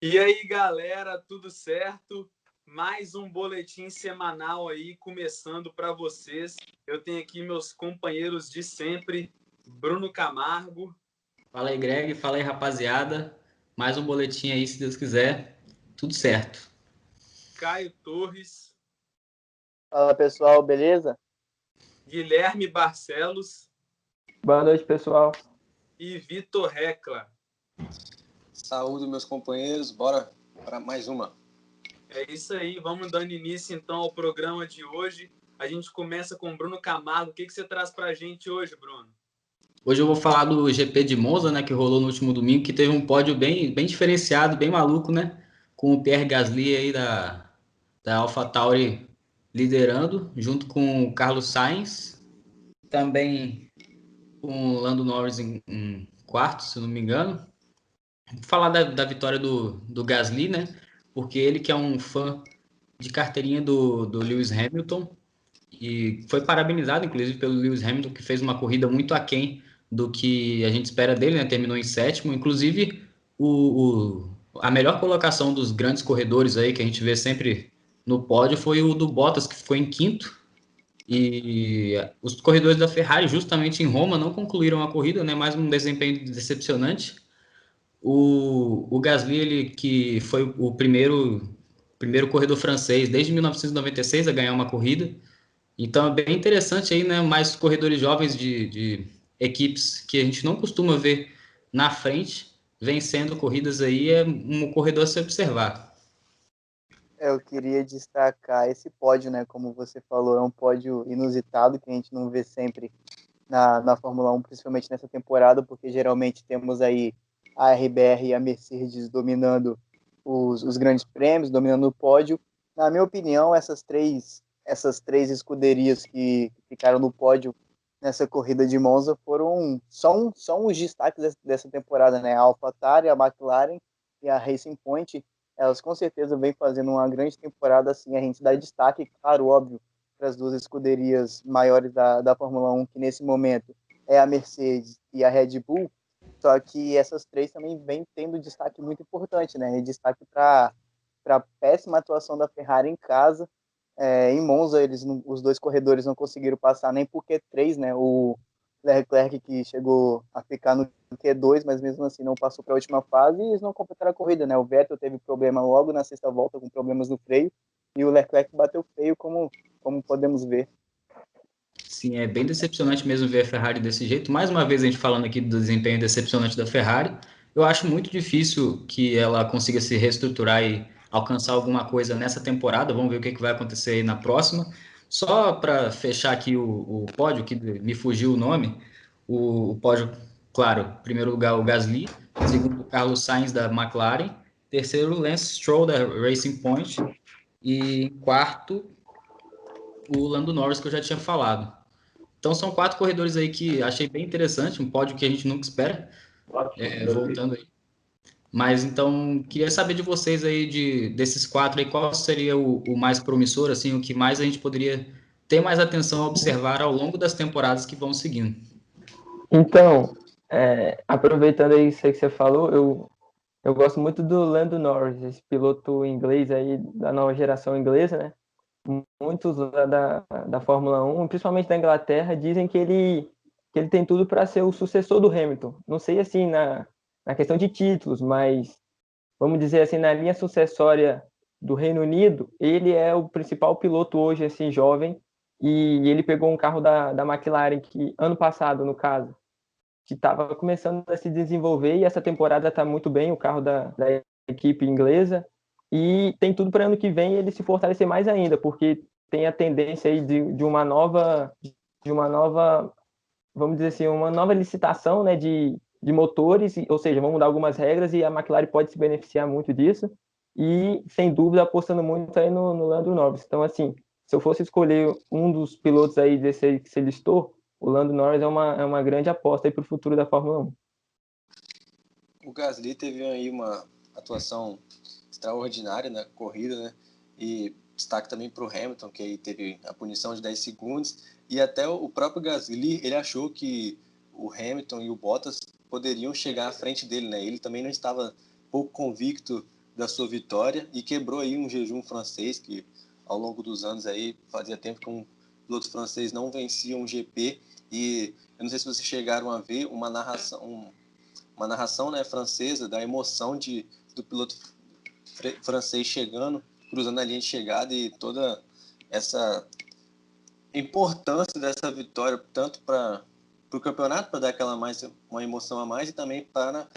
E aí, galera, tudo certo? Mais um boletim semanal aí começando para vocês. Eu tenho aqui meus companheiros de sempre, Bruno Camargo. Fala aí, Greg. Fala aí, rapaziada. Mais um boletim aí, se Deus quiser. Tudo certo. Caio Torres. Fala pessoal, beleza? Guilherme Barcelos. Boa noite, pessoal. E Vitor Recla. Saúde, meus companheiros. Bora para mais uma. É isso aí, vamos dando início então ao programa de hoje. A gente começa com o Bruno Camargo. O que você traz para a gente hoje, Bruno? Hoje eu vou falar do GP de Monza, né, que rolou no último domingo, que teve um pódio bem diferenciado, bem maluco, né? Com o Pierre Gasly aí da AlphaTauri liderando, junto com o Carlos Sainz, também com o Lando Norris em quarto, se não me engano. Vou falar da vitória do Gasly, né? Porque ele que é um fã de carteirinha do Lewis Hamilton e foi parabenizado, inclusive, pelo Lewis Hamilton, que fez uma corrida muito aquém do que a gente espera dele, né? Terminou em sétimo. Inclusive, a melhor colocação dos grandes corredores aí, que a gente vê sempre no pódio, foi o do Bottas, que ficou em quinto. E os corredores da Ferrari, justamente em Roma, não concluíram a corrida, né? Mais um desempenho decepcionante. O Gasly, ele que foi o primeiro corredor francês desde 1996 a ganhar uma corrida. Então é bem interessante aí, né? Mais corredores jovens de equipes que a gente não costuma ver na frente, vencendo corridas aí, é um corredor a se observar. Eu queria destacar esse pódio, né? Como você falou, é um pódio inusitado que a gente não vê sempre na Fórmula 1, principalmente nessa temporada, porque geralmente temos aí a RBR e a Mercedes dominando os grandes prêmios, dominando o pódio. Na minha opinião, essas três escuderias que ficaram no pódio nessa corrida de Monza são os destaques dessa temporada, né? A AlphaTauri, a McLaren e a Racing Point, elas com certeza vêm fazendo uma grande temporada, assim, a gente dá destaque, claro, óbvio, para as duas escuderias maiores da Fórmula 1, que nesse momento é a Mercedes e a Red Bull, só que essas três também vêm tendo destaque muito importante, né? E destaque para a péssima atuação da Ferrari em casa. Em Monza, os dois corredores não conseguiram passar nem por Q3, né? O Leclerc, que chegou a ficar no Q2, mas mesmo assim não passou para a última fase, e eles não completaram a corrida, né? O Vettel teve problema logo na sexta volta, com problemas no freio, e o Leclerc bateu feio, como podemos ver. Sim, é bem decepcionante mesmo ver a Ferrari desse jeito. Mais uma vez a gente falando aqui do desempenho decepcionante da Ferrari. Eu acho muito difícil que ela consiga se reestruturar e alcançar alguma coisa nessa temporada. Vamos ver o que vai acontecer aí na próxima. Só para fechar aqui o pódio, que me fugiu o nome, o pódio, claro, primeiro lugar o Gasly, segundo o Carlos Sainz da McLaren, terceiro Lance Stroll da Racing Point e quarto o Lando Norris, que eu já tinha falado. Então são 4 corredores aí que achei bem interessante, um pódio que a gente nunca espera, voltando aí. Mas então, queria saber de vocês aí, desses 4 aí, qual seria o mais promissor, assim, o que mais a gente poderia ter mais atenção a observar ao longo das temporadas que vão seguindo. Então, aproveitando aí isso aí que você falou, eu gosto muito do Lando Norris, esse piloto inglês aí da nova geração inglesa, né? Muitos lá da Fórmula 1, principalmente da Inglaterra, dizem que ele tem tudo para ser o sucessor do Hamilton. Não sei assim na questão de títulos, mas vamos dizer assim, na linha sucessória do Reino Unido, ele é o principal piloto hoje, assim, jovem, e ele pegou um carro da McLaren, que ano passado, no caso, que estava começando a se desenvolver, e essa temporada está muito bem, o carro da equipe inglesa, e tem tudo para ano que vem ele se fortalecer mais ainda, porque tem a tendência aí de uma nova, vamos dizer assim, uma nova licitação, né, de motores, ou seja, vão mudar algumas regras e a McLaren pode se beneficiar muito disso, e sem dúvida apostando muito aí no Lando Norris. Então, assim, se eu fosse escolher um dos pilotos aí desse aí que você listou, o Lando Norris é uma grande aposta para o futuro da Fórmula 1. O Gasly teve aí uma atuação extraordinária na corrida, né? E destaque também para o Hamilton, que aí teve a punição de 10 segundos. E até o próprio Gasly, ele achou que o Hamilton e o Bottas poderiam chegar à frente dele, né? Ele também não estava pouco convicto da sua vitória e quebrou aí um jejum francês que ao longo dos anos aí fazia tempo que um piloto francês não vencia um GP. E eu não sei se vocês chegaram a ver uma narração, né, francesa da emoção do piloto francês chegando, cruzando a linha de chegada, e toda essa importância dessa vitória, tanto para o campeonato, para dar uma emoção a mais, e também para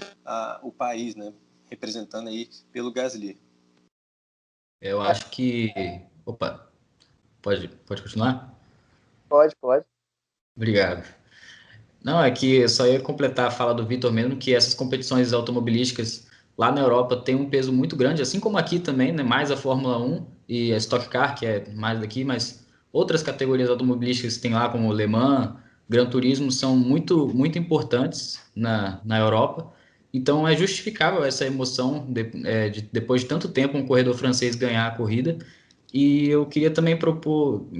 o país, né, representando aí pelo Gasly. Eu acho que... Opa, pode continuar? Pode. Obrigado. Não, é que eu só ia completar a fala do Vitor mesmo, que essas competições automobilísticas lá na Europa têm um peso muito grande, assim como aqui também, né? Mais a Fórmula 1 e a Stock Car, que é mais daqui, mas outras categorias automobilísticas que tem lá, como o Le Mans, Gran Turismo, são muito, muito importantes na Europa. Então é justificável essa emoção depois de tanto tempo um corredor francês ganhar a corrida. E eu queria também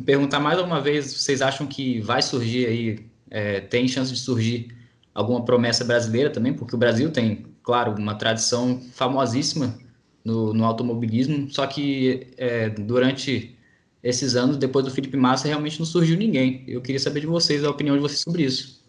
perguntar mais uma vez, vocês acham que vai surgir aí, tem chance de surgir alguma promessa brasileira também? Porque o Brasil tem, claro, uma tradição famosíssima no automobilismo, só que durante esses anos, depois do Felipe Massa, realmente não surgiu ninguém. Eu queria saber de vocês, a opinião de vocês sobre isso.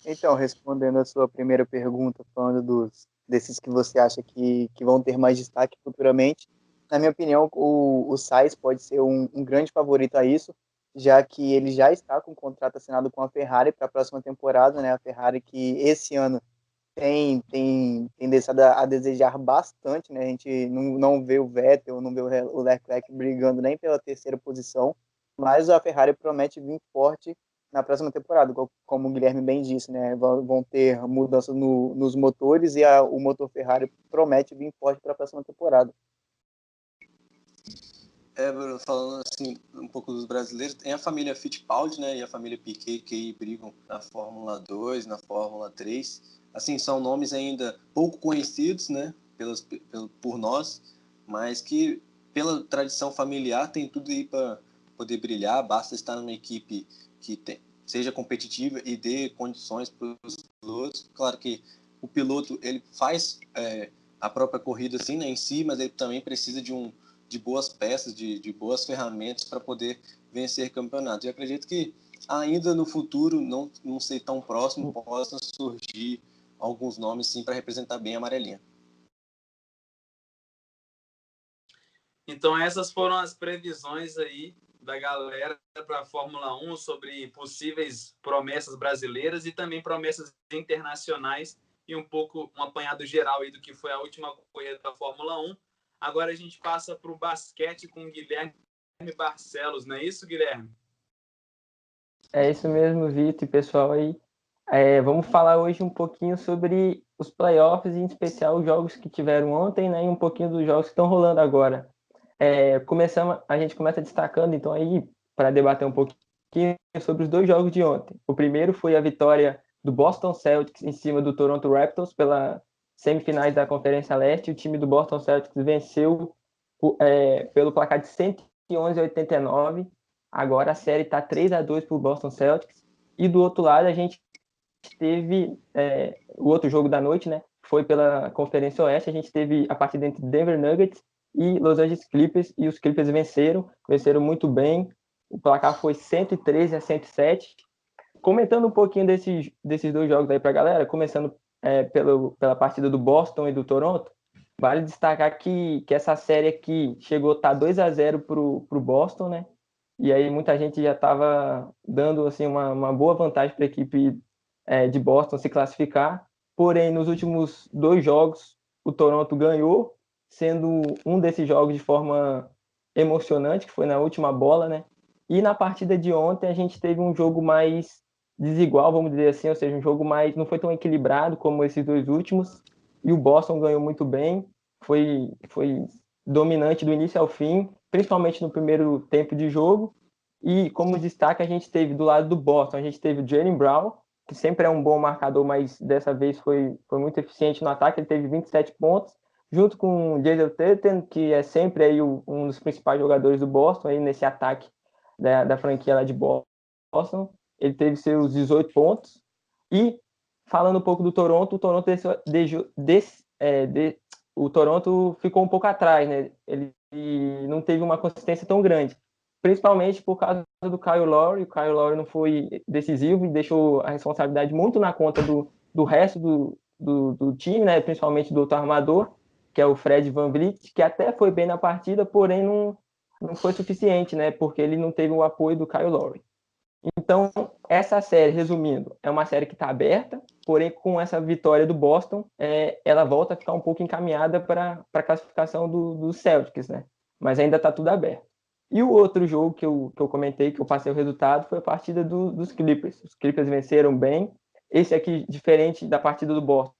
Então, respondendo a sua primeira pergunta, falando desses que você acha que vão ter mais destaque futuramente, na minha opinião, o Sainz pode ser um grande favorito a isso, já que ele já está com um contrato assinado com a Ferrari para a próxima temporada, né? A Ferrari que esse ano tem deixado a desejar bastante, né? A gente não vê o Vettel, não vê o Leclerc brigando nem pela terceira posição, mas a Ferrari promete vir forte na próxima temporada, como o Guilherme bem disse, né? Vão ter mudanças nos motores e o motor Ferrari promete vir forte para a próxima temporada. Bruno, falando assim um pouco dos brasileiros, tem a família Fittipaldi, né, e a família Piquet, que brigam na Fórmula 2, na Fórmula 3. Assim, são nomes ainda pouco conhecidos, né, por nós, mas que pela tradição familiar tem tudo aí para poder brilhar. Basta estar numa equipe que seja competitiva e dê condições para os pilotos. Claro que o piloto ele faz a própria corrida assim, né, em si, mas ele também precisa de boas peças, de boas ferramentas para poder vencer campeonatos. Eu acredito que ainda no futuro, não sei tão próximo, possam surgir alguns nomes sim para representar bem a amarelinha. Então essas foram as previsões aí da galera para a Fórmula 1 sobre possíveis promessas brasileiras e também promessas internacionais, e um pouco um apanhado geral aí do que foi a última corrida da Fórmula 1. Agora a gente passa para o basquete com o Guilherme Barcelos, não é isso, Guilherme? É isso mesmo, Vitor e pessoal aí. Vamos falar hoje um pouquinho sobre os playoffs, em especial os jogos que tiveram ontem, né, e um pouquinho dos jogos que estão rolando agora. A gente começa destacando, então, aí, para debater um pouquinho sobre os dois jogos de ontem. O primeiro foi a vitória do Boston Celtics em cima do Toronto Raptors pela semifinais da Conferência Leste. O time do Boston Celtics venceu pelo placar de 111-89. Agora a série está 3-2 para o Boston Celtics. E do outro lado, a gente teve o outro jogo da noite, né? Foi pela Conferência Oeste. A gente teve a partida entre Denver Nuggets e Los Angeles Clippers, e os Clippers venceram muito bem. O placar foi 113-107. Comentando um pouquinho desses dois jogos aí para a galera, começando pela partida do Boston e do Toronto, vale destacar que essa série aqui chegou a estar 2-0 para o Boston, né? E aí muita gente já estava dando assim, uma boa vantagem para a equipe de Boston se classificar. Porém, nos últimos dois jogos, o Toronto ganhou, sendo um desses jogos de forma emocionante, que foi na última bola, né? E na partida de ontem a gente teve um jogo mais desigual, vamos dizer assim, ou seja, um jogo mais não foi tão equilibrado como esses dois últimos. E o Boston ganhou muito bem, foi dominante do início ao fim, principalmente no primeiro tempo de jogo. E como destaque, a gente teve do lado do Boston, a gente teve o Jaylen Brown, que sempre é um bom marcador, mas dessa vez foi muito eficiente no ataque. Ele teve 27 pontos, junto com o Jason Tatum, que é sempre aí um dos principais jogadores do Boston aí nesse ataque da franquia lá de Boston. Ele teve seus 18 pontos. E falando um pouco do Toronto, o Toronto o Toronto ficou um pouco atrás, né? Ele não teve uma consistência tão grande, principalmente por causa do Kyle Lowry. O Kyle Lowry não foi decisivo e deixou a responsabilidade muito na conta do resto do time, né? Principalmente do outro armador, que é o Fred VanVleet, que até foi bem na partida, porém não foi suficiente, né? Porque ele não teve o apoio do Kyle Lowry. Então, essa série, resumindo, é uma série que está aberta, porém, com essa vitória do Boston, ela volta a ficar um pouco encaminhada para a classificação do Celtics, né? Mas ainda está tudo aberto. E o outro jogo que eu comentei, que eu passei o resultado, foi a partida dos Clippers. Os Clippers venceram bem. Esse aqui, diferente da partida do Boston,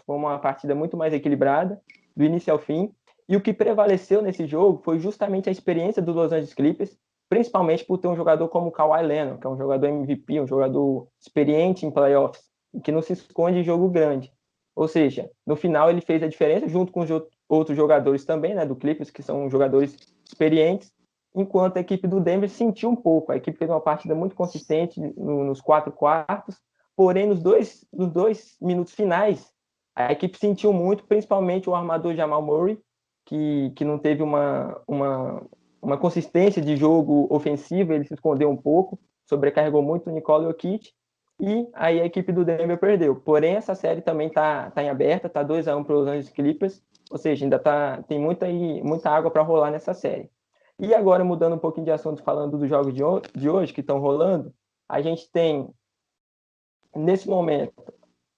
foi uma partida muito mais equilibrada, do início ao fim. E o que prevaleceu nesse jogo foi justamente a experiência do Los Angeles Clippers, principalmente por ter um jogador como o Kawhi Leonard, que é um jogador MVP, um jogador experiente em playoffs, que não se esconde em jogo grande. Ou seja, no final ele fez a diferença, junto com os outros jogadores também, né, do Clippers, que são jogadores experientes, enquanto a equipe do Denver sentiu um pouco. A equipe fez uma partida muito consistente nos 4 quartos, porém nos dois minutos finais, a equipe sentiu muito, principalmente o armador Jamal Murray, que não teve uma consistência de jogo ofensivo, ele se escondeu um pouco, sobrecarregou muito o Nikola Jokic, e aí a equipe do Denver perdeu. Porém, essa série também tá em aberta, tá 2-1 para os Los Angeles Clippers, ou seja, ainda tem muita água para rolar nessa série. E agora, mudando um pouquinho de assunto, falando dos jogos de hoje que estão rolando, a gente tem, nesse momento,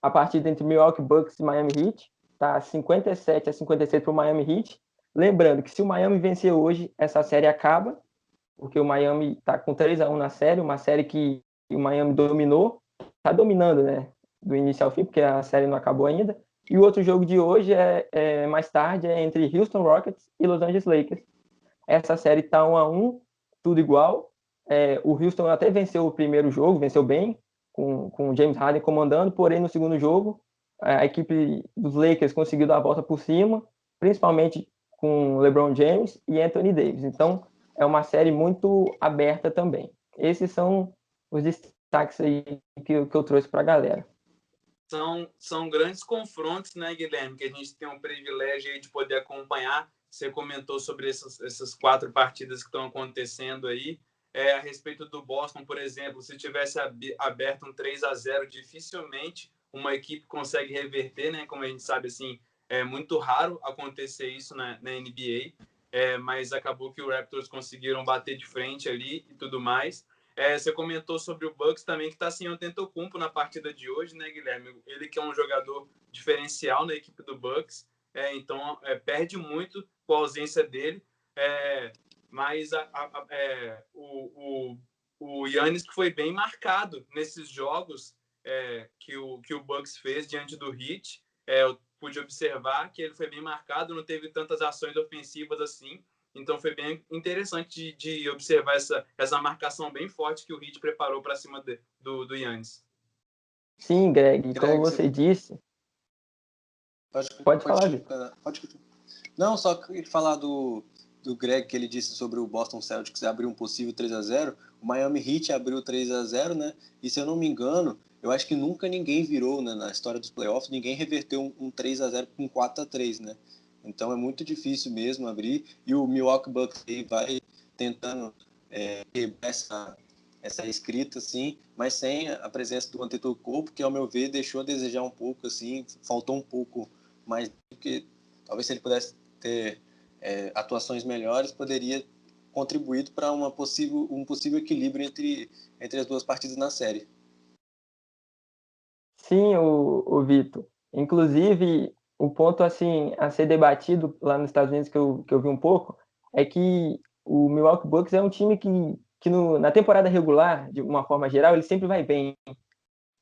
a partida entre Milwaukee Bucks e Miami Heat, tá 57-56 para o Miami Heat. Lembrando que se o Miami vencer hoje, essa série acaba, porque o Miami está com 3-1 na série, uma série que o Miami dominou, está dominando, né, do início ao fim, porque a série não acabou ainda. E o outro jogo de hoje mais tarde, é entre Houston Rockets e Los Angeles Lakers. Essa série está 1-1, tudo igual. O Houston até venceu o primeiro jogo, venceu bem, com o James Harden comandando, porém no segundo jogo, a equipe dos Lakers conseguiu dar a volta por cima, principalmente com LeBron James e Anthony Davis. Então, é uma série muito aberta também. Esses são os destaques aí que eu trouxe para a galera. São grandes confrontos, né, Guilherme, que a gente tem um privilégio aí de poder acompanhar. Você comentou sobre essas 4 partidas que estão acontecendo aí. A respeito do Boston, por exemplo, se tivesse aberto um 3-0, dificilmente uma equipe consegue reverter, né? Como a gente sabe, assim, é muito raro acontecer isso na NBA, mas acabou que o Raptors conseguiram bater de frente ali e tudo mais. Você comentou sobre o Bucks também, que está sem o Antetokounmpo na partida de hoje, né, Guilherme? Ele que é um jogador diferencial na equipe do Bucks, então perde muito com a ausência dele, mas o Giannis, que foi bem marcado nesses jogos que o Bucks fez diante do Heat, eu pude observar que ele foi bem marcado, não teve tantas ações ofensivas assim. Então foi bem interessante de observar essa marcação bem forte que o Heat preparou para cima do Giannis. Sim, Greg, como você disse... Pode falar, Vitor. Não, só queria falar do Greg, que ele disse sobre o Boston Celtics abrir um possível 3-0. O Miami Heat abriu 3-0, né? E se eu não me engano, eu acho que nunca ninguém virou, né, na história dos playoffs, ninguém reverteu um 3-0 com 4-3, né? Então é muito difícil mesmo abrir, e o Milwaukee Bucks vai tentando quebrar essa escrita, assim, mas sem a presença do Antetokounmpo, que ao meu ver deixou a desejar um pouco, assim, faltou um pouco mais, porque talvez se ele pudesse ter atuações melhores, poderia contribuído para um possível equilíbrio entre as duas partidas na série. Sim, o Vitor. Inclusive, o ponto assim a ser debatido lá nos Estados Unidos, que eu vi um pouco, é que o Milwaukee Bucks é um time que na temporada regular, de uma forma geral, ele sempre vai bem.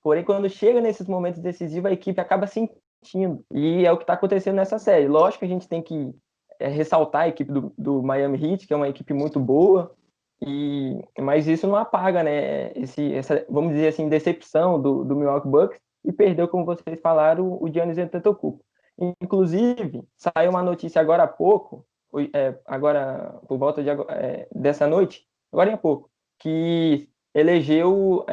Porém, quando chega nesses momentos decisivos, a equipe acaba sentindo. E é o que está acontecendo nessa série. Lógico que a gente tem que ressaltar a equipe do Miami Heat, que é uma equipe muito boa, mas isso não apaga, né, essa, vamos dizer assim, decepção do Milwaukee Bucks, e perdeu, como vocês falaram, o Giannis Antetokounmpo. Inclusive, saiu uma notícia agora há pouco, agora por volta dessa noite, agora há pouco, que elegeu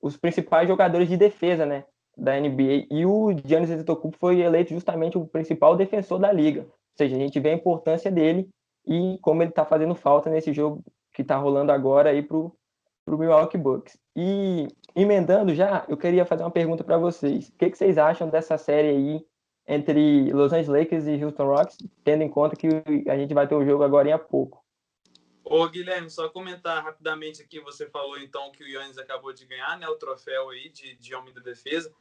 os principais jogadores de defesa, né, da NBA, e o Giannis Antetokounmpo foi eleito justamente o principal defensor da liga. Ou seja, a gente vê a importância dele e como ele está fazendo falta nesse jogo que está rolando agora aí para o Milwaukee Bucks. E emendando já, eu queria fazer uma pergunta para vocês. O que vocês acham dessa série aí entre Los Angeles Lakers e Houston Rockets, tendo em conta que a gente vai ter o jogo agora em pouco? Ô, Guilherme, só comentar rapidamente aqui, você falou então que o Giannis acabou de ganhar, né, o troféu aí de homem da defesa,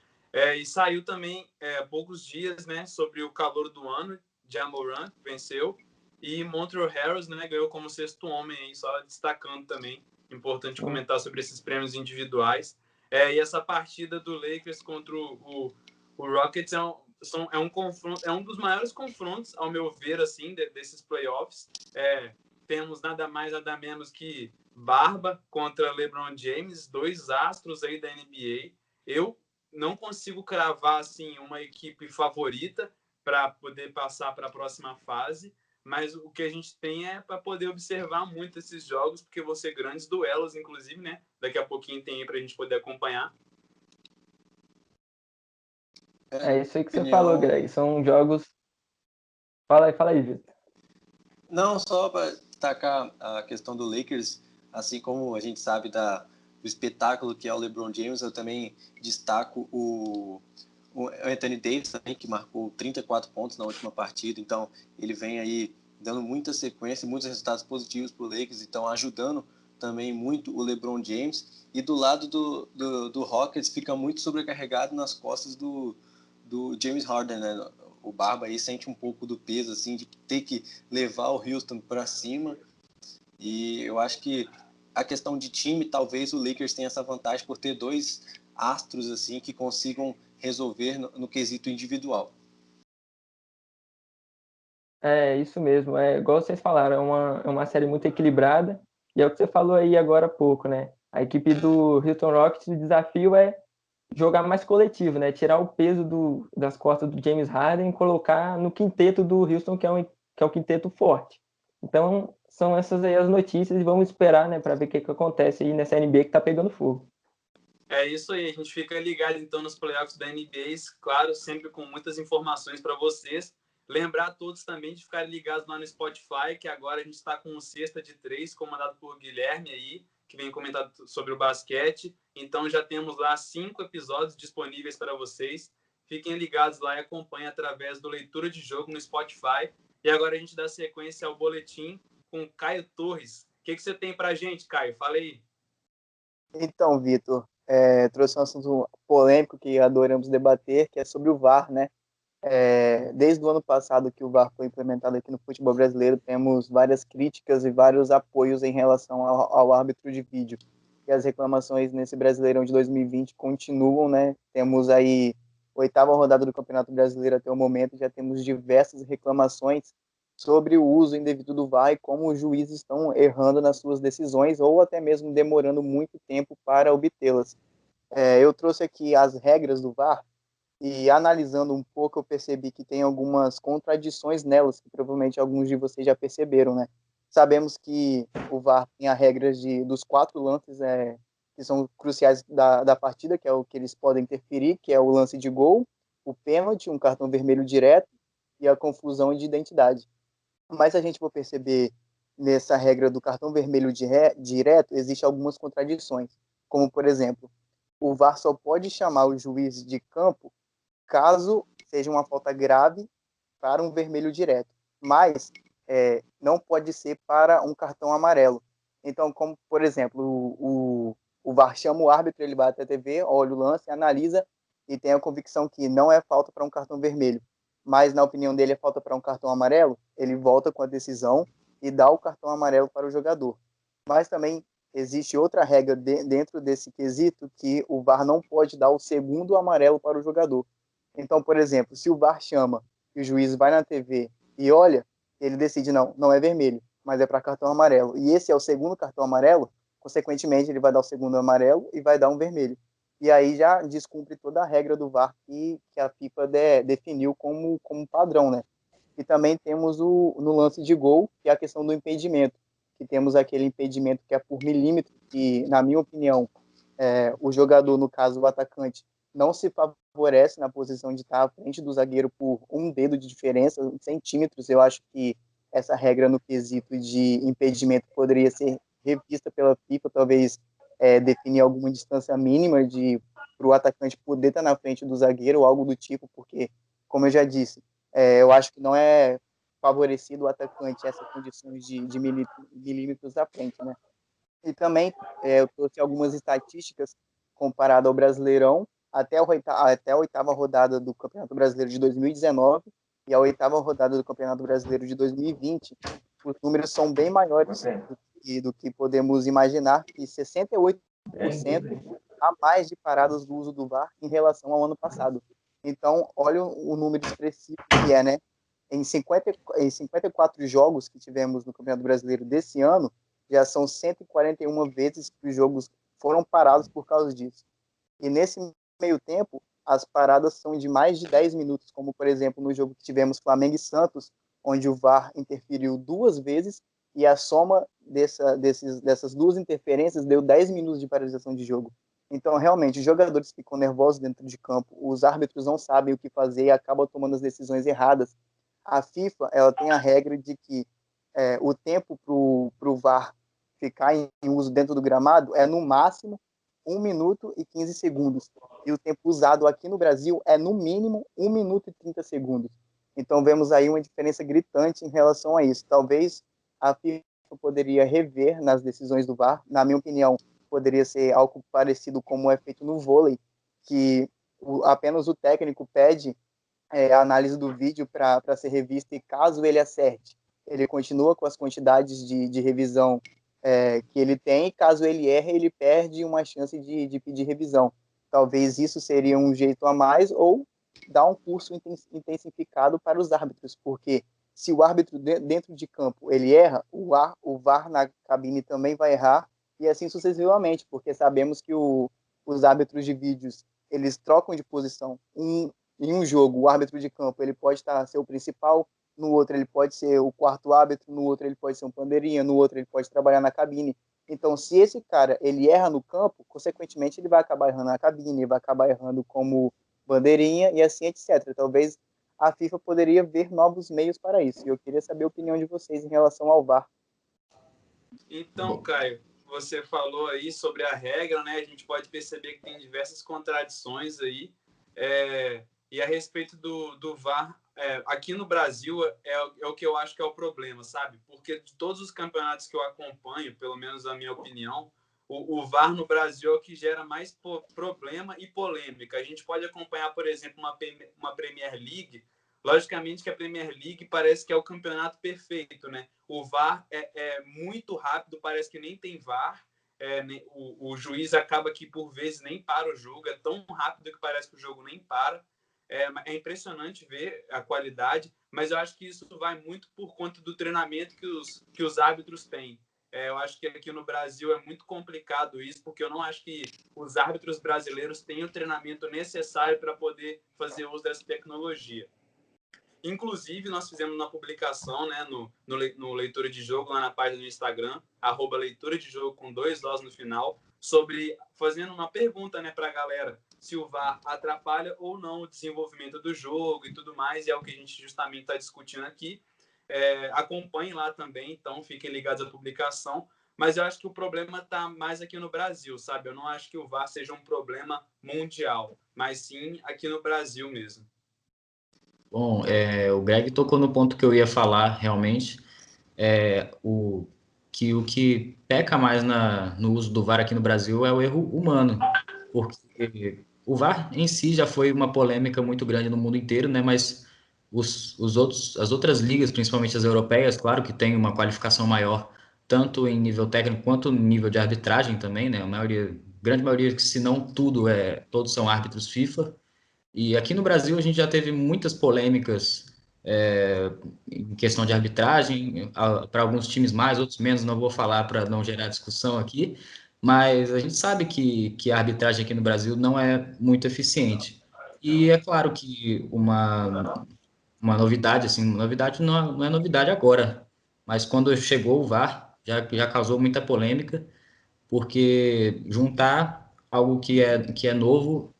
e saiu também poucos dias, né, sobre o calor do ano, Ja Morant venceu, e Montrezl Harrell, né, ganhou como sexto homem aí, só destacando também, importante comentar sobre esses prêmios individuais. E essa partida do Lakers contra o Rockets é um confronto, é um dos maiores confrontos, ao meu ver, assim, desses playoffs. Temos nada mais, nada menos que Barba contra LeBron James, dois astros aí da NBA. Eu não consigo cravar assim uma equipe favorita para poder passar para a próxima fase, mas o que a gente tem é para poder observar muito esses jogos, porque vão ser grandes duelos, inclusive, né? Daqui a pouquinho tem aí para a gente poder acompanhar. É isso aí que você falou, Greg. São jogos... Fala aí, Vitor. Não, só para destacar a questão do Lakers, assim como a gente sabe do espetáculo que é o LeBron James, eu também destaco o Anthony Davis também, que marcou 34 pontos na última partida, então ele vem aí dando muita sequência, muitos resultados positivos para o Lakers, então ajudando também muito o LeBron James, e do lado do Rockets fica muito sobrecarregado nas costas do James Harden, né? O Barba aí sente um pouco do peso assim de ter que levar o Houston para cima, e eu acho que a questão de time, talvez o Lakers tenha essa vantagem por ter dois astros assim que consigam resolver no quesito individual. É isso mesmo, igual vocês falaram, é uma série muito equilibrada, e é o que você falou aí agora há pouco, né? A equipe do Houston Rockets, o desafio é jogar mais coletivo, né? Tirar o peso das costas do James Harden e colocar no quinteto do Houston, que é um quinteto forte. Então, são essas aí as notícias e vamos esperar, né, para ver o que acontece aí nessa NBA que tá pegando fogo. É isso aí, a gente fica ligado então nos playoffs da NBA, claro, sempre com muitas informações para vocês. Lembrar a todos também de ficarem ligados lá no Spotify, que agora a gente está com o Sexta de Três, comandado por Guilherme aí, que vem comentar sobre o basquete. Então já temos lá 5 episódios disponíveis para vocês. Fiquem ligados lá e acompanhem através do Leitura de Jogo no Spotify. E agora a gente dá sequência ao boletim com Caio Torres. O que você tem para a gente, Caio? Fala aí. Então, Vitor, trouxe um assunto polêmico que adoramos debater, que é sobre o VAR, né? Desde o ano passado que o VAR foi implementado aqui no futebol brasileiro, temos várias críticas e vários apoios em relação ao árbitro de vídeo. E as reclamações nesse Brasileirão de 2020 continuam, né? Temos aí a 8ª rodada do Campeonato Brasileiro até o momento, já temos diversas reclamações sobre o uso indevido do VAR e como os juízes estão errando nas suas decisões ou até mesmo demorando muito tempo para obtê-las. Eu trouxe aqui as regras do VAR e, analisando um pouco, eu percebi que tem algumas contradições nelas, que provavelmente alguns de vocês já perceberam, né? Sabemos que o VAR tem as regras dos 4 lances que são cruciais da partida, que é o que eles podem interferir, que é o lance de gol, o pênalti, um cartão vermelho direto e a confusão de identidade. Mas a gente for perceber nessa regra do cartão vermelho direto, existem algumas contradições, como, por exemplo, o VAR só pode chamar o juiz de campo caso seja uma falta grave para um vermelho direto, mas não pode ser para um cartão amarelo. Então, como, por exemplo, o VAR chama o árbitro, ele vai até a TV, olha o lance, analisa e tem a convicção que não é falta para um cartão vermelho, mas na opinião dele é falta para um cartão amarelo, ele volta com a decisão e dá o cartão amarelo para o jogador. Mas também existe outra regra dentro desse quesito, que o VAR não pode dar o segundo amarelo para o jogador. Então, por exemplo, se o VAR chama e o juiz vai na TV e olha, ele decide, não é vermelho, mas é para cartão amarelo, e esse é o segundo cartão amarelo, consequentemente ele vai dar o segundo amarelo e vai dar um vermelho. E aí já descumpre toda a regra do VAR que a FIFA definiu como padrão, né? E também temos no lance de gol, que é a questão do impedimento, que temos aquele impedimento que é por milímetro, que, na minha opinião, o jogador, no caso o atacante, não se favorece na posição de estar à frente do zagueiro por um dedo de diferença, centímetros. Eu acho que essa regra no quesito de impedimento poderia ser revista pela FIFA, talvez definir alguma distância mínima para o atacante poder estar na frente do zagueiro ou algo do tipo, porque, como eu já disse, eu acho que não é favorecido o atacante essas condições de milímetros à frente, né? E também eu trouxe algumas estatísticas comparado ao Brasileirão até a oitava rodada do Campeonato Brasileiro de 2019 e a oitava rodada do Campeonato Brasileiro de 2020. Os números são bem maiores do que podemos imaginar, e 68% a mais de paradas do uso do VAR em relação ao ano passado. Então, olha o número expressivo que é, né? Em 54 jogos que tivemos no Campeonato Brasileiro desse ano, já são 141 vezes que os jogos foram parados por causa disso. E nesse meio tempo, as paradas são de mais de 10 minutos, como, por exemplo, no jogo que tivemos Flamengo e Santos, onde o VAR interferiu 2 vezes e a soma dessas 2 interferências deu 10 minutos de paralisação de jogo. Então, realmente, os jogadores ficam nervosos dentro de campo, os árbitros não sabem o que fazer e acabam tomando as decisões erradas. A FIFA, ela tem a regra de que o tempo para o VAR ficar em uso dentro do gramado é no máximo 1 minuto e 15 segundos. E o tempo usado aqui no Brasil é no mínimo 1 minuto e 30 segundos. Então vemos aí uma diferença gritante em relação a isso. Talvez a FIFA poderia rever nas decisões do VAR. Na minha opinião, poderia ser algo parecido como é feito no vôlei, que apenas o técnico pede a análise do vídeo para ser revista, e caso ele acerte, ele continua com as quantidades de revisão que ele tem, e caso ele erre, ele perde uma chance de pedir revisão. Talvez isso seria um jeito a mais, ou dar um curso intensificado para os árbitros, porque se o árbitro dentro de campo ele erra, o VAR na cabine também vai errar, e assim sucessivamente, porque sabemos que os árbitros de vídeos, eles trocam de posição. Em um jogo, o árbitro de campo ele pode ser o principal, no outro ele pode ser o quarto árbitro, no outro ele pode ser um bandeirinha, no outro ele pode trabalhar na cabine. Então, se esse cara ele erra no campo, consequentemente ele vai acabar errando na cabine, vai acabar errando como bandeirinha e assim, etc. Talvez a FIFA poderia ver novos meios para isso. E eu queria saber a opinião de vocês em relação ao VAR. Então, Caio, você falou aí sobre a regra, né? A gente pode perceber que tem diversas contradições aí. E a respeito do VAR, aqui no Brasil é o que eu acho que é o problema, sabe? Porque de todos os campeonatos que eu acompanho, pelo menos na minha opinião, o VAR no Brasil é o que gera mais problema e polêmica. A gente pode acompanhar, por exemplo, uma Premier League. Logicamente que a Premier League parece que é o campeonato perfeito, né? O VAR é muito rápido, parece que nem tem VAR. O juiz acaba que, por vezes, nem para o jogo. É tão rápido que parece que o jogo nem para. É impressionante ver a qualidade, mas eu acho que isso vai muito por conta do treinamento que os árbitros têm. Eu acho que aqui no Brasil é muito complicado isso, porque eu não acho que os árbitros brasileiros têm o treinamento necessário para poder fazer uso dessa tecnologia. Inclusive, nós fizemos uma publicação, né, no Leitura de Jogo, lá na página do Instagram, @leitura de jogo com 2 Os no final, fazendo uma pergunta, né, para a galera, se o VAR atrapalha ou não o desenvolvimento do jogo e tudo mais, e é o que a gente justamente está discutindo aqui. Acompanhem lá também, então fiquem ligados à publicação. Mas eu acho que o problema está mais aqui no Brasil, sabe? Eu não acho que o VAR seja um problema mundial, mas sim aqui no Brasil mesmo. Bom, o Greg tocou no ponto que eu ia falar, realmente. O que peca mais no uso do VAR aqui no Brasil é o erro humano, porque o VAR em si já foi uma polêmica muito grande no mundo inteiro, né? Mas as outras ligas, principalmente as europeias, claro que tem uma qualificação maior, tanto em nível técnico quanto no nível de arbitragem também, né? Grande maioria, se não tudo, todos são árbitros FIFA. E aqui no Brasil a gente já teve muitas polêmicas em questão de arbitragem, para alguns times mais, outros menos, não vou falar para não gerar discussão aqui, mas a gente sabe que a arbitragem aqui no Brasil não é muito eficiente. E é claro que uma novidade, assim, novidade não é novidade agora, mas quando chegou o VAR, já causou muita polêmica, porque juntar algo que é novo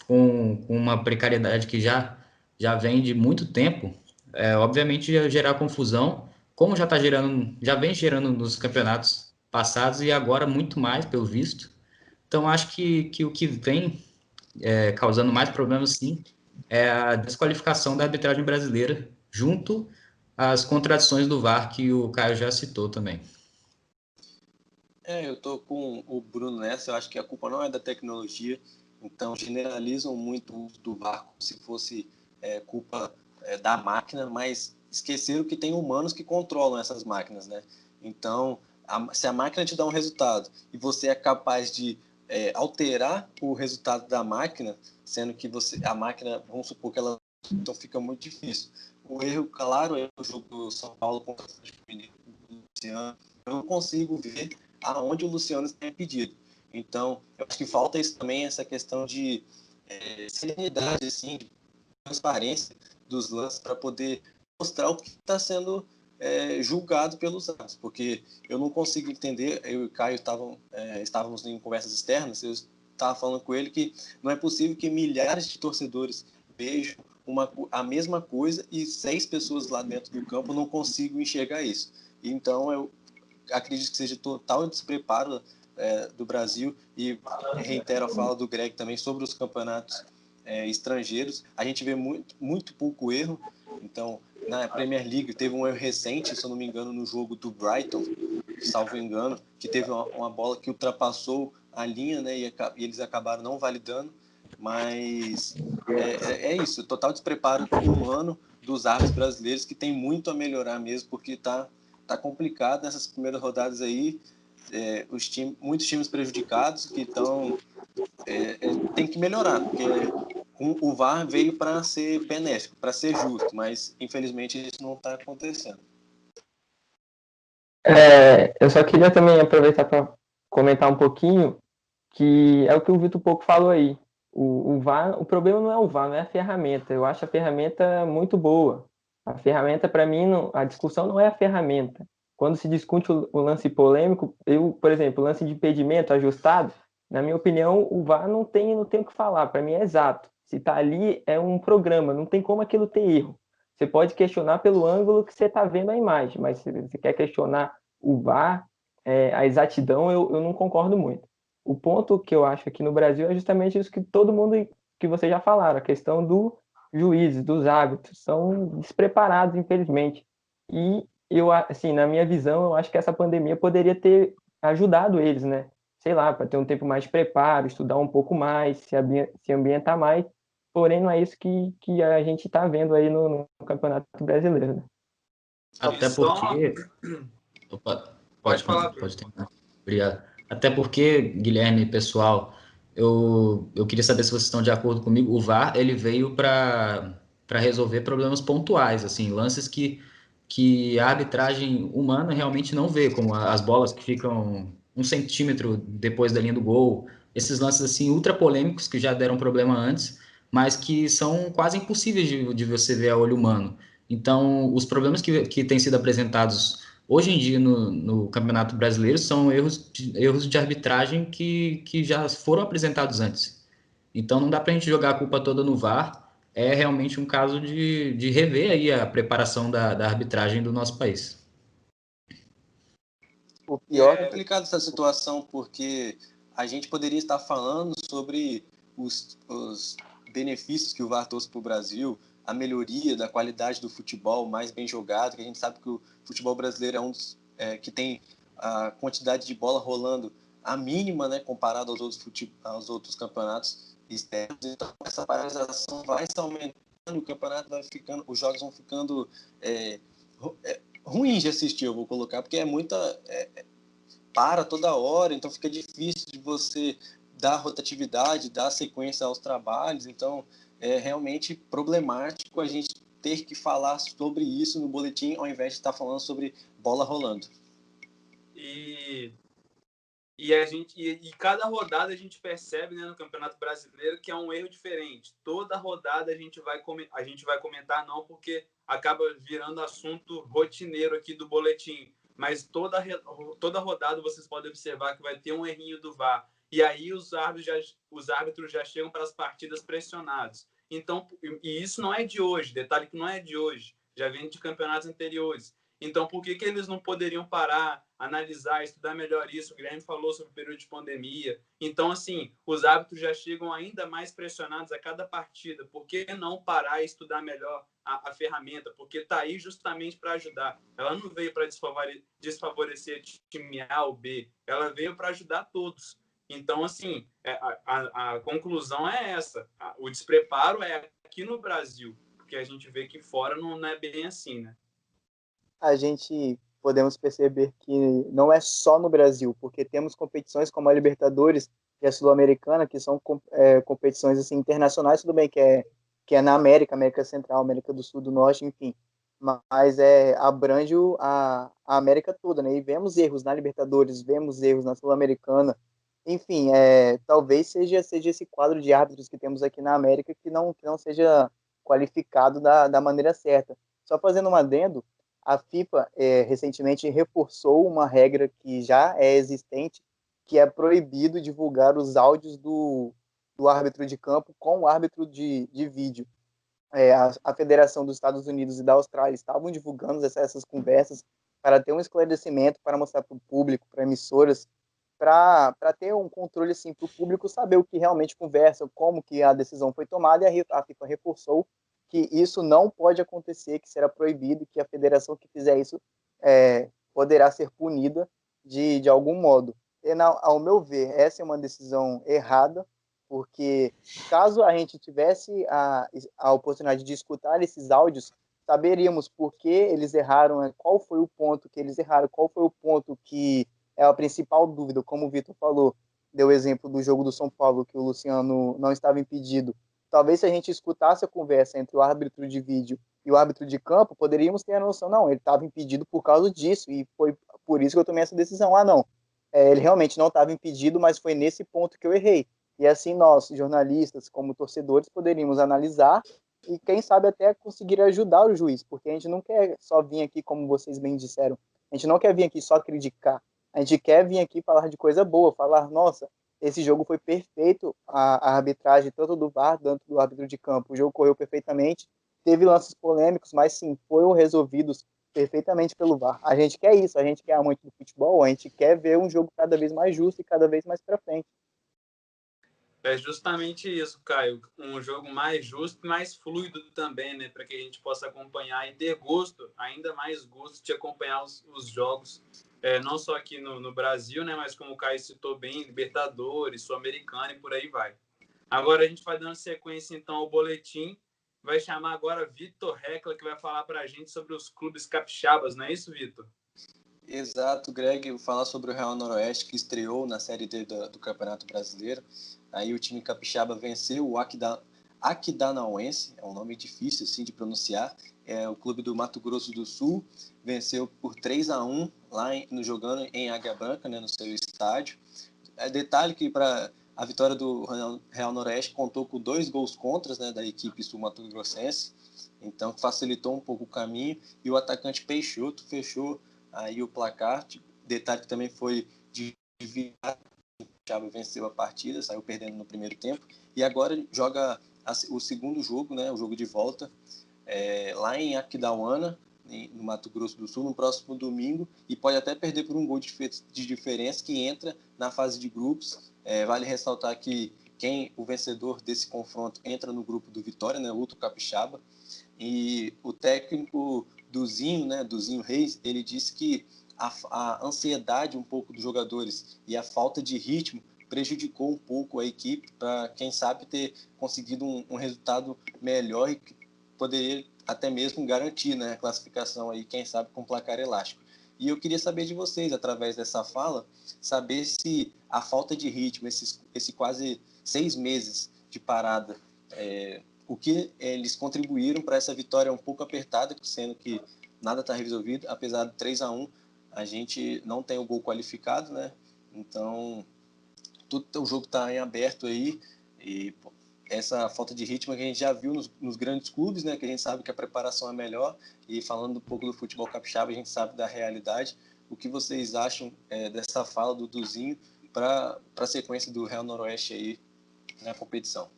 com uma precariedade que já vem de muito tempo, obviamente ia gerar confusão, como já vem gerando nos campeonatos passados e agora muito mais, pelo visto. Então, acho que o que vem causando mais problemas, sim, é a desqualificação da arbitragem brasileira, junto às contradições do VAR, que o Caio já citou também. Eu tô com o Bruno nessa, eu acho que a culpa não é da tecnologia, então generalizam muito o uso do VAR como se fosse culpa da máquina, mas esqueceram que tem humanos que controlam essas máquinas, né? Então, se a máquina te dá um resultado e você é capaz de alterar o resultado da máquina, sendo que a máquina, vamos supor que ela, então fica muito difícil. O erro, claro, é o jogo do São Paulo contra o Atlético Mineiro, do Luciano, eu não consigo ver aonde o Luciano está impedido. Então, eu acho que falta isso também, essa questão de serenidade, assim, de transparência dos lances para poder mostrar o que está sendo julgado pelos árbitros, porque eu não consigo entender, eu e o Caio estávamos em conversas externas, eu estava falando com ele que não é possível que milhares de torcedores vejam a mesma coisa e 6 pessoas lá dentro do campo não consigam enxergar isso. Então, eu acredito que seja total despreparo do Brasil, e reitero a fala do Greg também sobre os campeonatos estrangeiros. A gente vê muito pouco erro. Então, na Premier League teve um erro recente, se eu não me engano, no jogo do Brighton, salvo engano, que teve uma bola que ultrapassou a linha, né, e eles acabaram não validando. Mas é isso, total despreparo humano dos árbitros brasileiros, que tem muito a melhorar mesmo, porque tá complicado nessas primeiras rodadas aí. Muitos times prejudicados que estão tem que melhorar, porque o VAR veio para ser benéfico, para ser justo, mas infelizmente isso não está acontecendo. Eu só queria também aproveitar para comentar um pouquinho, que é o que o Vitor pouco falou aí. O VAR, o problema não é o VAR, não é a ferramenta. Eu acho a ferramenta muito boa. A ferramenta, para mim, a discussão não é a ferramenta. Quando se discute o lance polêmico, por exemplo, o lance de impedimento ajustado, na minha opinião, o VAR não tem o que falar. Para mim é exato. Se está ali, é um programa, não tem como aquilo ter erro. Você pode questionar pelo ângulo que você está vendo a imagem, mas se você quer questionar o VAR, a exatidão, eu não concordo muito. O ponto que eu acho aqui no Brasil é justamente isso que todo mundo, que vocês já falaram, a questão do juízes, dos árbitros, são despreparados, infelizmente. E eu, assim, na minha visão, eu acho que essa pandemia poderia ter ajudado eles, né? Sei lá, para ter um tempo mais de preparo, estudar um pouco mais, se ambientar mais. Porém, não é isso que a gente está vendo aí no Campeonato Brasileiro, né? Até porque... Opa, Pode falar, pode terminar. Obrigado. Até porque, Guilherme, pessoal, eu queria saber se vocês estão de acordo comigo. O VAR, ele veio para resolver problemas pontuais, assim, lances que a arbitragem humana realmente não vê, como as bolas que ficam 1 centímetro depois da linha do gol, esses lances, assim, ultra polêmicos que já deram problema antes, mas que são quase impossíveis de você ver a olho humano. Então, os problemas que têm sido apresentados hoje em dia no Campeonato Brasileiro são erros de arbitragem que já foram apresentados antes. Então não dá para a gente jogar a culpa toda no VAR, é realmente um caso de rever aí a preparação da arbitragem do nosso país. O pior É complicado essa situação, porque a gente poderia estar falando sobre os benefícios que o VAR trouxe para o Brasil, a melhoria da qualidade do futebol mais bem jogado, que a gente sabe que o futebol brasileiro é um dos que tem a quantidade de bola rolando a mínima, né, comparado aos outros campeonatos externos. Então essa paralisação vai se aumentando, o campeonato vai ficando, os jogos vão ficando ruins de assistir, eu vou colocar, porque é muita para toda hora, então fica difícil de você dar rotatividade, dar sequência aos trabalhos. Então é realmente problemático a gente ter que falar sobre isso no boletim ao invés de estar falando sobre bola rolando. E cada rodada a gente percebe, né, no Campeonato Brasileiro, que é um erro diferente. Toda rodada a gente vai comentar, não, porque acaba virando assunto rotineiro aqui do boletim. Mas toda rodada vocês podem observar que vai ter um errinho do VAR. e aí os árbitros já chegam para as partidas pressionados. Então, e isso não é de hoje, detalhe que não é de hoje, já vem de campeonatos anteriores. Então, por que eles não poderiam parar, analisar, estudar melhor isso? O Guilherme falou sobre o período de pandemia. Então, assim, os árbitros já chegam ainda mais pressionados a cada partida. Por que não parar e estudar melhor a ferramenta? Porque está aí justamente para ajudar. Ela não veio para desfavorecer time A ou B. Ela veio para ajudar todos. Então, assim, a conclusão é essa. O despreparo é aqui no Brasil, porque a gente vê que fora não é bem assim, né? A gente podemos perceber que não é só no Brasil, porque temos competições como a Libertadores e a Sul-Americana, que são competições assim, internacionais, tudo bem que é na América, América Central, América do Sul, do Norte, enfim, mas abrange a América toda, né? E vemos erros na Libertadores, vemos erros na Sul-Americana, enfim, talvez seja esse quadro de árbitros que temos aqui na América que não seja qualificado da maneira certa. Só fazendo um adendo, a FIFA recentemente reforçou uma regra que já é existente, que é proibido divulgar os áudios do árbitro de campo com o árbitro de vídeo. A Federação dos Estados Unidos e da Austrália estavam divulgando essas conversas para ter um esclarecimento, para mostrar para o público, para emissoras, para ter um controle assim, para o público saber o que realmente conversa, como que a decisão foi tomada, e a FIFA reforçou que isso não pode acontecer, que será proibido, que a federação que fizer isso poderá ser punida de algum modo. Ao meu ver, essa é uma decisão errada, porque caso a gente tivesse a oportunidade de escutar esses áudios, saberíamos por que eles erraram, qual foi o ponto que eles erraram, qual foi o ponto que é a principal dúvida, como o Vitor falou, deu o exemplo do jogo do São Paulo, que o Luciano não estava impedido. Talvez se a gente escutasse a conversa entre o árbitro de vídeo e o árbitro de campo, poderíamos ter a noção, não, ele estava impedido por causa disso, e foi por isso que eu tomei essa decisão. Não, ele realmente não estava impedido, mas foi nesse ponto que eu errei. E assim nós, jornalistas, como torcedores, poderíamos analisar e quem sabe até conseguir ajudar o juiz, porque a gente não quer só vir aqui, como vocês bem disseram, a gente não quer vir aqui só criticar, a gente quer vir aqui falar de coisa boa, falar, nossa, esse jogo foi perfeito, a arbitragem tanto do VAR, tanto do árbitro de campo, o jogo correu perfeitamente, teve lances polêmicos, mas sim, foram resolvidos perfeitamente pelo VAR. A gente quer isso, a gente quer amante do futebol, a gente quer ver um jogo cada vez mais justo e cada vez mais para frente. É justamente isso, Caio. Um jogo mais justo e mais fluido também, né? Para que a gente possa acompanhar e ter gosto, ainda mais gosto de acompanhar os jogos, não só aqui no Brasil, né? Mas como o Caio citou bem, Libertadores, Sul-Americana e por aí vai. Agora a gente vai dando sequência, então, ao boletim. Vai chamar agora Vitor Recla, que vai falar para a gente sobre os clubes capixabas, não é isso, Vitor? Exato, Greg. Vou falar sobre o Real Noroeste, que estreou na Série D do Campeonato Brasileiro. Aí o time capixaba venceu o Aquidauanense, é um nome difícil assim, de pronunciar. É o clube do Mato Grosso do Sul, venceu por 3-1 lá jogando em Águia Branca, né, no seu estádio. Detalhe que para a vitória do Real Noroeste contou com 2 gols contras, né, da equipe sul-mato-grossense, então facilitou um pouco o caminho, e o atacante Peixoto fechou aí o placar. Detalhe que também foi de virada, o Capixaba venceu a partida, saiu perdendo no primeiro tempo, e agora joga o segundo jogo, né, o jogo de volta, lá em Aquidauana, no Mato Grosso do Sul, no próximo domingo, e pode até perder por um gol de diferença, que entra na fase de grupos. Vale ressaltar que o vencedor desse confronto entra no grupo do Vitória, né, outro capixaba, e o técnico Duzinho, né, Duzinho Reis, ele disse que a ansiedade um pouco dos jogadores e a falta de ritmo prejudicou um pouco a equipe para, quem sabe, ter conseguido um resultado melhor e que poderia até mesmo garantir, né, a classificação aí, quem sabe, com placar elástico. E eu queria saber de vocês, através dessa fala, saber se a falta de ritmo, esse quase 6 meses de parada, o que eles contribuíram para essa vitória um pouco apertada, sendo que nada está resolvido, apesar de 3-1, a gente não tem o gol qualificado, né? Então, o jogo está em aberto aí, e essa falta de ritmo que a gente já viu nos grandes clubes, né, que a gente sabe que a preparação é melhor, e falando um pouco do futebol capixaba, a gente sabe da realidade. O que vocês acham dessa fala do Duzinho para a sequência do Real Noroeste aí na competição?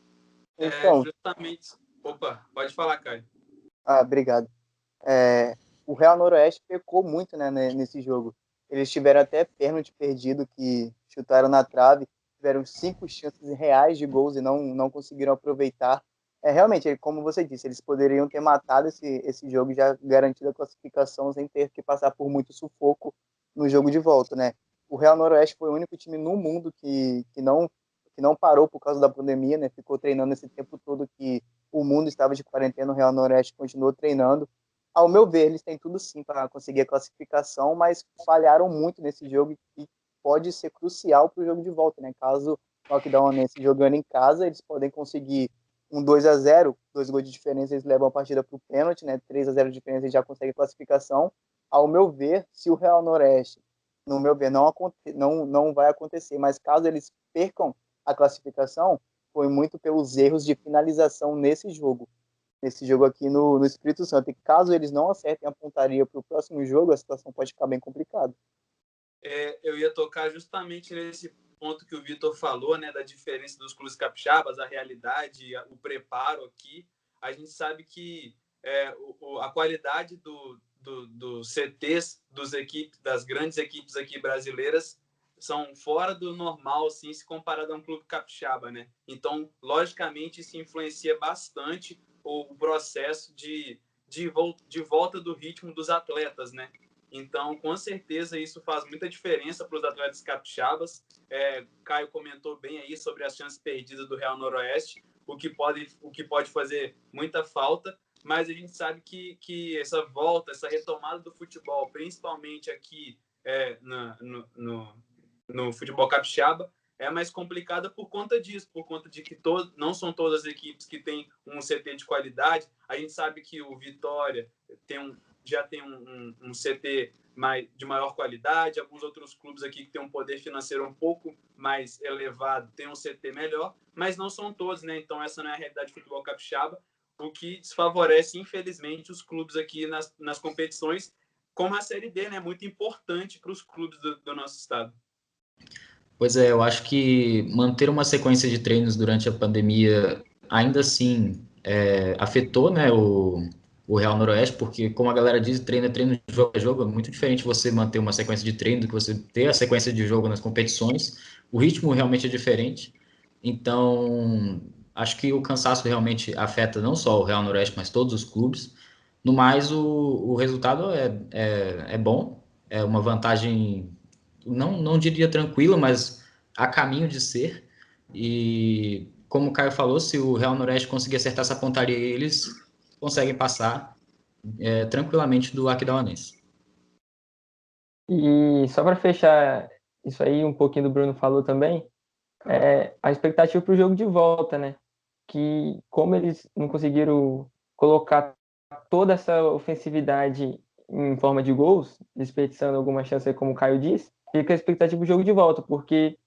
Então, Justamente. Opa, pode falar, Caio. obrigado. O Real Noroeste pecou muito, né, nesse jogo. Eles tiveram até pênalti perdido, que chutaram na trave, tiveram 5 chances reais de gols e não conseguiram aproveitar. Realmente, como você disse, eles poderiam ter matado esse jogo e já garantido a classificação sem ter que passar por muito sufoco no jogo de volta, né? O Real Noroeste foi o único time no mundo que não parou por causa da pandemia, né? Ficou treinando esse tempo todo que o mundo estava de quarentena, o Real Noroeste continuou treinando. Ao meu ver, eles têm tudo sim para conseguir a classificação, mas falharam muito nesse jogo e pode ser crucial para o jogo de volta, né? Caso o Aquidauanense jogando em casa, eles podem conseguir um 2-0, 2 gols de diferença, eles levam a partida para o pênalti, né? 3-0 de diferença, eles já conseguem a classificação. Ao meu ver, se o Real Noroeste, no meu ver, não vai acontecer, mas caso eles percam a classificação, foi muito pelos erros de finalização nesse jogo aqui no Espírito Santo. E caso eles não acertem a pontaria para o próximo jogo, a situação pode ficar bem complicada. Eu ia tocar justamente nesse ponto que o Vitor falou, né, da diferença dos clubes capixabas, a realidade, o preparo aqui. A gente sabe que a qualidade dos CTs das grandes equipes aqui brasileiras são fora do normal, assim, se comparado a um clube capixaba, né? Então, logicamente, isso influencia bastante o processo de volta do ritmo dos atletas, né? Então, com certeza, isso faz muita diferença para os atletas capixabas. Caio comentou bem aí sobre as chances perdidas do Real Noroeste, o que pode fazer muita falta, mas a gente sabe que essa volta, essa retomada do futebol, principalmente aqui no futebol capixaba, é mais complicada por conta disso, por conta de que não são todas as equipes que têm um CT de qualidade. A gente sabe que o Vitória já tem um CT de maior qualidade, alguns outros clubes aqui que têm um poder financeiro um pouco mais elevado têm um CT melhor, mas não são todos, né? Então essa não é a realidade do futebol capixaba, o que desfavorece, infelizmente, os clubes aqui nas competições, como a Série D, né? Muito importante para os clubes do nosso estado. Pois é, eu acho que manter uma sequência de treinos durante a pandemia ainda assim afetou, né, o Real Noroeste, porque, como a galera diz, treino é treino, jogo é jogo. É muito diferente você manter uma sequência de treino do que você ter a sequência de jogo nas competições. O ritmo realmente é diferente. Então, acho que o cansaço realmente afeta não só o Real Noroeste, mas todos os clubes. No mais, o resultado é bom, é uma vantagem, não diria tranquila, mas a caminho de ser. E, como o Caio falou, se o Real Noroeste conseguir acertar essa pontaria, eles conseguem passar tranquilamente do Aquidauanense. E só para fechar isso aí, um pouquinho do Bruno falou também, a expectativa para o jogo de volta, né? Que como eles não conseguiram colocar toda essa ofensividade em forma de gols, desperdiçando alguma chance, como o Caio disse, fica a expectativa do jogo de volta, porque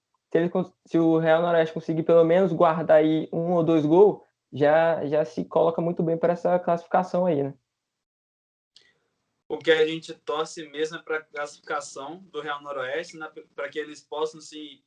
se o Real Noroeste conseguir pelo menos guardar aí 1 ou 2 gols, já se coloca muito bem para essa classificação aí, né? O que a gente torce mesmo é para a classificação do Real Noroeste, né, para que eles possam se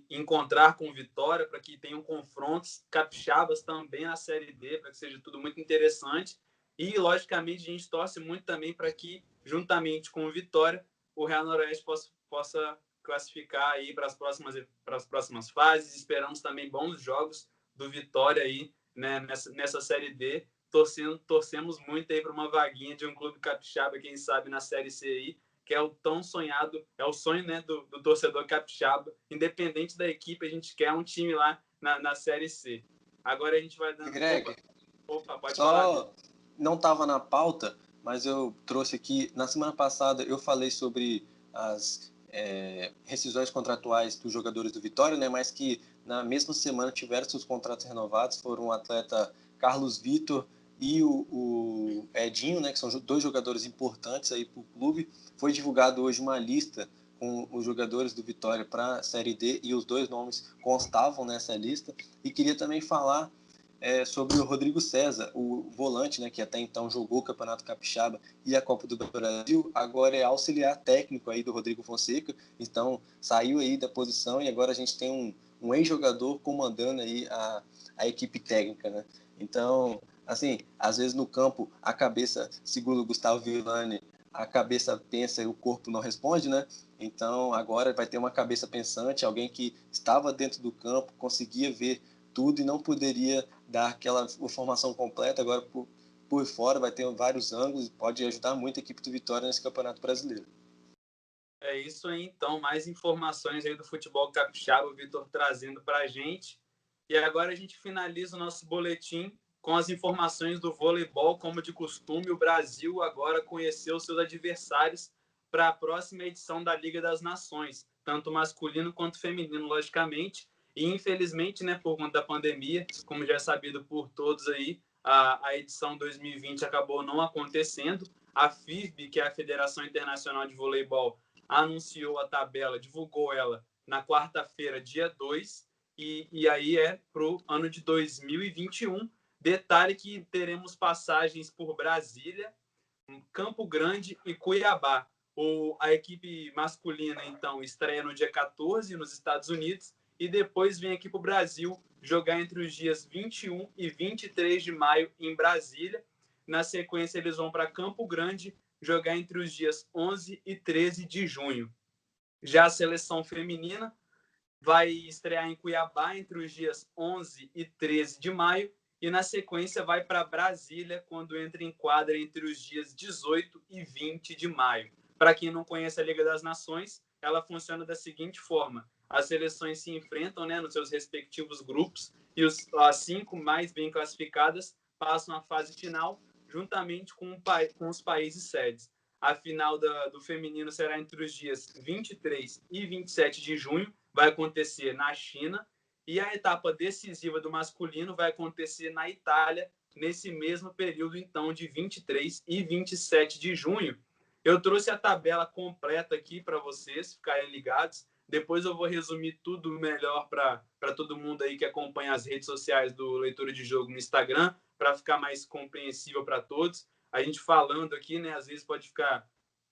encontrar com Vitória, para que tenham confrontos capixabas também na Série D, para que seja tudo muito interessante. E, logicamente, a gente torce muito também para que, juntamente com o Vitória, o Real Noroeste possa classificar aí para as próximas fases. Esperamos também bons jogos do Vitória aí, né, nessa Série D. Torcemos muito aí para uma vaguinha de um clube capixaba, quem sabe na Série C aí, que é o tão sonhado, é o sonho, né, do torcedor capixaba. Independente da equipe, a gente quer um time lá na Série C. Agora a gente vai dando... Greg, Opa, pode só falar. Não estava na pauta, mas eu trouxe aqui, na semana passada eu falei sobre as rescisões contratuais dos jogadores do Vitória, né, mas que na mesma semana tiveram seus contratos renovados, foram o atleta Carlos Vitor e o Edinho, né, que são 2 jogadores importantes aí para o clube. Foi divulgado hoje uma lista com os jogadores do Vitória para a Série D e os 2 nomes constavam nessa lista. E queria também falar sobre o Rodrigo César, o volante, né, que até então jogou o Campeonato Capixaba e a Copa do Brasil, agora é auxiliar técnico aí do Rodrigo Fonseca, então saiu aí da posição e agora a gente tem um ex-jogador comandando aí a equipe técnica, né? Então, assim, às vezes no campo a cabeça, segundo o Gustavo Villani, a cabeça pensa e o corpo não responde, né? Então agora vai ter uma cabeça pensante, alguém que estava dentro do campo, conseguia ver tudo e não poderia dar aquela informação completa. Agora por fora vai ter vários ângulos e pode ajudar muito a equipe do Vitória nesse Campeonato Brasileiro. É isso aí, então. Mais informações aí do futebol capixaba, o Vitor trazendo para a gente. E agora a gente finaliza o nosso boletim com as informações do voleibol. Como de costume, o Brasil agora conheceu seus adversários para a próxima edição da Liga das Nações, tanto masculino quanto feminino, logicamente. E, infelizmente, né, por conta da pandemia, como já é sabido por todos aí, a edição 2020 acabou não acontecendo. A FIVB, que é a Federação Internacional de Voleibol, anunciou a tabela, divulgou ela na quarta-feira, dia 2, e aí é para o ano de 2021. Detalhe que teremos passagens por Brasília, Campo Grande e Cuiabá. A equipe masculina, então, estreia no dia 14 nos Estados Unidos e depois vem aqui para o Brasil jogar entre os dias 21 e 23 de maio em Brasília. Na sequência, eles vão para Campo Grande jogar entre os dias 11 e 13 de junho. Já a seleção feminina vai estrear em Cuiabá entre os dias 11 e 13 de maio e, na sequência, vai para Brasília, quando entra em quadra entre os dias 18 e 20 de maio. Para quem não conhece a Liga das Nações, ela funciona da seguinte forma: as seleções se enfrentam, né, nos seus respectivos grupos e as 5 mais bem classificadas passam à fase final, juntamente com os países sedes. A final do feminino será entre os dias 23 e 27 de junho, vai acontecer na China, e a etapa decisiva do masculino vai acontecer na Itália, nesse mesmo período, então, de 23 e 27 de junho. Eu trouxe a tabela completa aqui para vocês ficarem ligados. Depois eu vou resumir tudo melhor para todo mundo aí que acompanha as redes sociais do Leitura de Jogo no Instagram, para ficar mais compreensível para todos. A gente falando aqui, né, às vezes pode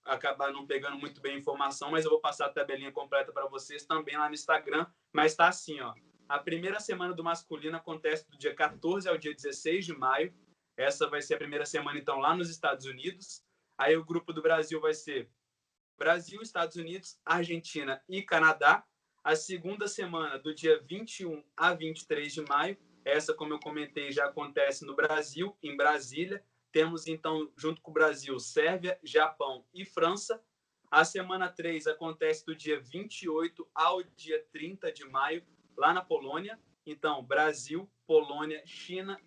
acabar não pegando muito bem a informação, mas eu vou passar a tabelinha completa para vocês também lá no Instagram. Mas está assim, ó. A primeira semana do masculino acontece do dia 14 ao dia 16 de maio. Essa vai ser a primeira semana, então, lá nos Estados Unidos. Aí o grupo do Brasil vai ser Brasil, Estados Unidos, Argentina e Canadá. A segunda semana, do dia 21 a 23 de maio. Essa, como eu comentei, já acontece no Brasil, em Brasília. Temos, então, junto com o Brasil, Sérvia, Japão e França. A semana 3 acontece do dia 28 ao dia 30 de maio, lá na Polônia. Então, Brasil, Polônia, China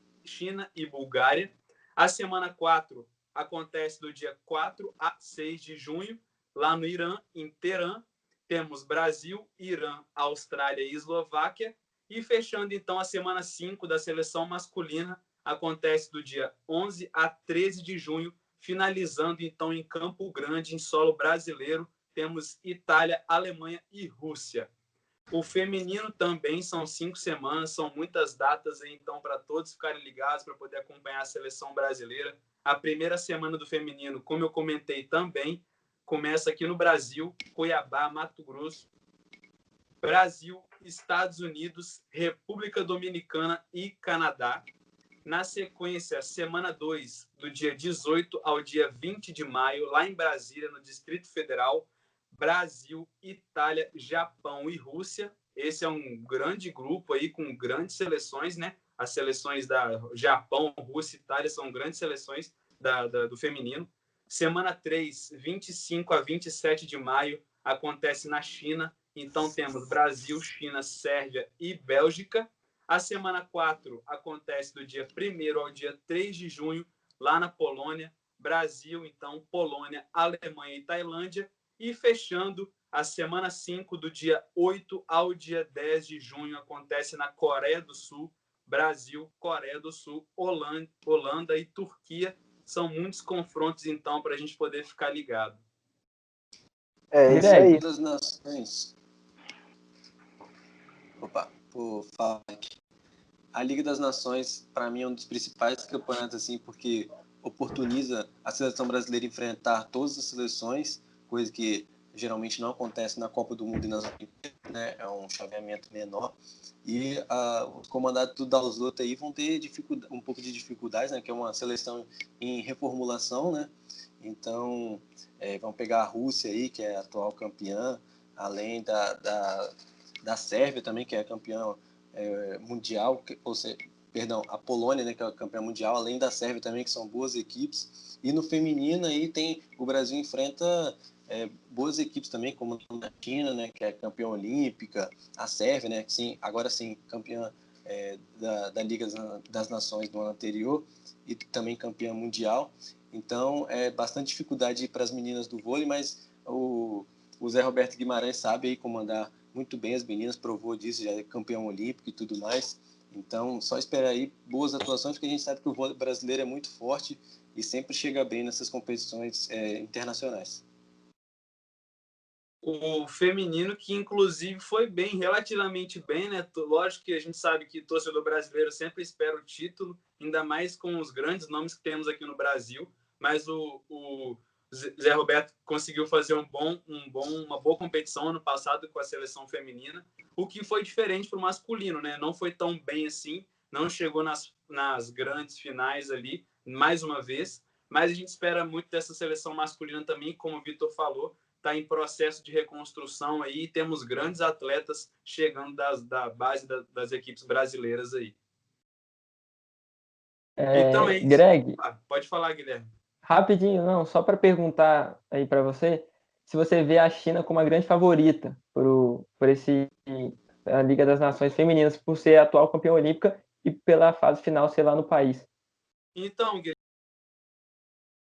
e Bulgária. A semana 4 acontece do dia 4 a 6 de junho, lá no Irã, em Teherã. Temos Brasil, Irã, Austrália e Eslováquia. E fechando, então, a semana 5 da seleção masculina, acontece do dia 11 a 13 de junho, finalizando, então, em Campo Grande, em solo brasileiro. Temos Itália, Alemanha e Rússia. O feminino também são 5 semanas, são muitas datas, então, para todos ficarem ligados, para poder acompanhar a seleção brasileira. A primeira semana do feminino, como eu comentei também, começa aqui no Brasil, Cuiabá, Mato Grosso, Brasil, Estados Unidos, República Dominicana e Canadá. Na sequência, semana 2, do dia 18 ao dia 20 de maio, lá em Brasília, no Distrito Federal, Brasil, Itália, Japão e Rússia. Esse é um grande grupo aí com grandes seleções, né? As seleções da Japão, Rússia e Itália são grandes seleções do feminino. Semana 3, 25 a 27 de maio, acontece na China. Então temos Brasil, China, Sérvia e Bélgica. A semana 4 acontece do dia 1º ao dia 3 de junho, lá na Polônia. Brasil, então, Polônia, Alemanha e Tailândia. E fechando, a semana 5, do dia 8 ao dia 10 de junho, acontece na Coreia do Sul. Brasil, Coreia do Sul, Holanda e Turquia. São muitos confrontos, então, para a gente poder ficar ligado. É isso aí. Das nações. Opa, por falar aqui. a Liga das Nações, para mim, é um dos principais campeonatos, assim, porque oportuniza a seleção brasileira enfrentar todas as seleções, coisa que geralmente não acontece na Copa do Mundo e nas Olimpíadas, né? É um chaveamento menor. E os comandados do Dalzotto aí vão ter um pouco de dificuldades, né? Que é uma seleção em reformulação, né? Então, vão pegar a Rússia aí, que é a atual campeã, além da Sérvia também, que é campeã mundial, ou seja, perdão, a Polônia, né, que é a campeã mundial, além da Sérvia também, que são boas equipes. E no feminino aí o Brasil enfrenta boas equipes também, como a China, né, que é campeã olímpica, a Sérvia, né, que sim, agora sim, campeã da Liga das Nações do ano anterior e também campeã mundial. Então, é bastante dificuldade para as meninas do vôlei, mas o Zé Roberto Guimarães sabe aí comandar muito bem as meninas, provou disso, já é campeão olímpico e tudo mais. Então, só esperar aí boas atuações, porque a gente sabe que o vôlei brasileiro é muito forte e sempre chega bem nessas competições internacionais. O feminino, que inclusive foi bem, relativamente bem, né? Lógico que a gente sabe que o torcedor brasileiro sempre espera o título, ainda mais com os grandes nomes que temos aqui no Brasil, mas o Zé Roberto conseguiu fazer uma boa competição ano passado com a seleção feminina, o que foi diferente para o masculino, né? Não foi tão bem assim, não chegou nas grandes finais ali, mais uma vez, mas a gente espera muito dessa seleção masculina também, como o Vitor falou, está em processo de reconstrução aí, temos grandes atletas chegando da base das equipes brasileiras aí. Então é isso. Greg, Pode falar, Guilherme. rapidinho, não, só para perguntar aí para você, se você vê a China como a grande favorita por a Liga das Nações Femininas, por ser a atual campeã olímpica e pela fase final ser lá no país. Então,